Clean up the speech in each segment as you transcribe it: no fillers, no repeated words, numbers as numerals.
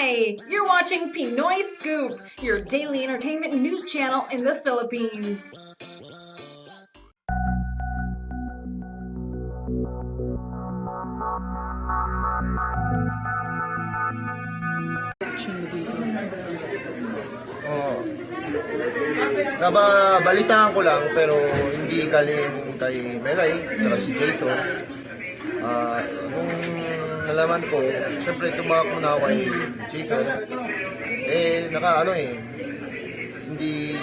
Hi! You're watching Pinoy Scoop, your daily entertainment news channel in the Philippines. Action mo dito. Oo. Balitaan ko lang pero hindi galing kay Melay saka si Jason. Nung nalaman ko, syempre tumawag ko na kay Jason. Hindi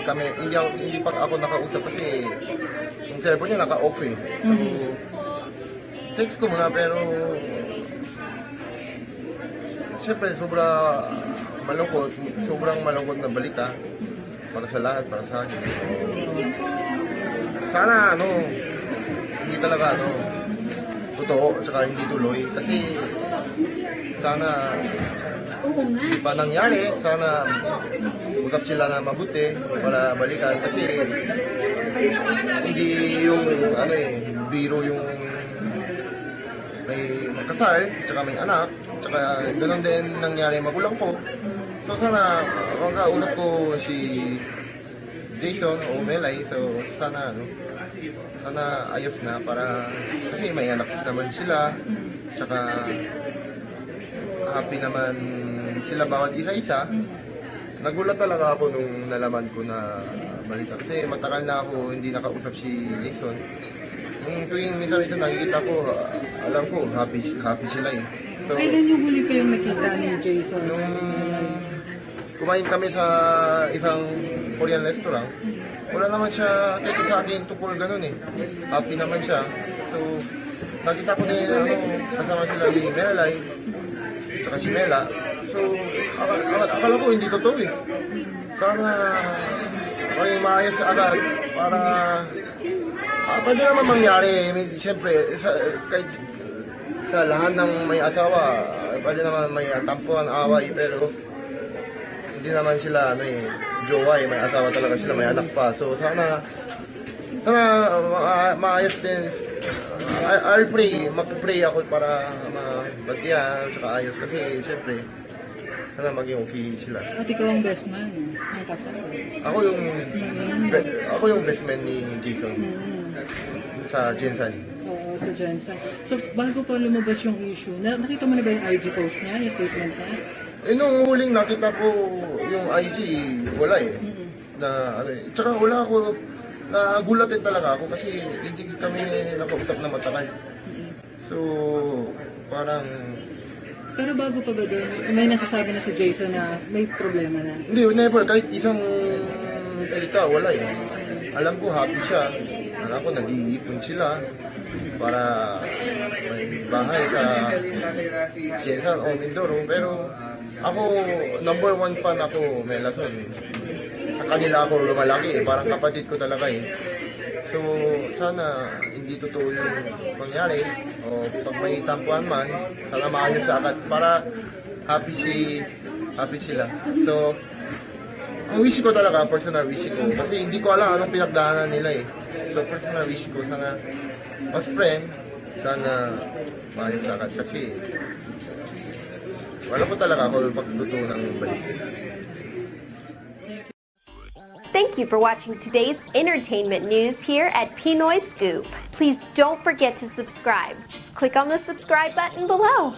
pa ako nakausap kasi yung cellphone niya naka-off eh. So, text ko muna pero syempre sobrang malungkot na balita para sa lahat, para sa akin. Sana hindi talaga totoo at saka hindi tuloy kasi sana hindi pa nangyari, sana usap sila na mabuti para balikan kasi hindi yung biro yung may magkasal, tsaka may anak, tsaka ganoon din nangyari magulang ko. So sana makausap ko si Jason o Melay, so sana ayos na para kasi may anak naman sila, tsaka happy naman sila bawat isa-isa. Nagulat talaga ako nung nalaman ko na balita kasi matagal na ako hindi nakausap si Jason. Nung tuwing minsan nakikita ko, alam ko happy sila eh. So, Kailan yung huli kayong nakita ni Jason? nung kumain kami sa isang Korean restaurant, wala naman siya kahit sa akin tukol ganun eh. Happy naman siya. So, nakita ko din kasama sila ni Melay, tsaka si Mela. So, akala ko hindi totoo eh. Sana maayos agad para pwede naman mangyari. Siyempre, kahit sa lahat ng may asawa, pwede naman may tampuan, away, pero hindi naman sila jowa eh. May asawa talaga sila, may anak pa. So sana maayos din. I'll pray, mag-pray ako para mabagyan, tsaka ayos kasi siyempre sana maging okay sila. At ikaw ang best man ng kasal. Ako yung best man ni Jason sa Jensen. Oo, sa Jensen. So, bago pa lumabas yung issue, nakita mo na ba yung IG post niya, yung statement niya? Nung huling nakita ko yung IG, wala eh. Tsaka wala ako, nagulat din talaga ako kasi hindi kami nakausap na matagal. So, parang Pero bago pa ba doon, may nasasabi na si Jason na may problema na? hindi, never. Kahit isang salita, wala eh. Alam ko, happy siya. Alam ko, nag-iipon sila para may bahay sa Jensen o Mindoro. Pero ako, number one fan ako, Melason. Sa kanila ako lumalaki eh. Parang kapatid ko talaga eh. So, sana hindi totoo yung mangyari. O pag may tampuan man, sana maayos sa agad para happy sila. So, ang wish ko talaga, personal wish ko. Kasi hindi ko alam anong pinagdaanan nila eh. So, personal wish ko, sana as friend, sana maayos sa agad. Kasi wala po talaga ako pagtotoo ng balik. Thank you for watching today's entertainment news here at Pinoy Scoop. Please don't forget to subscribe. Just click on the subscribe button below.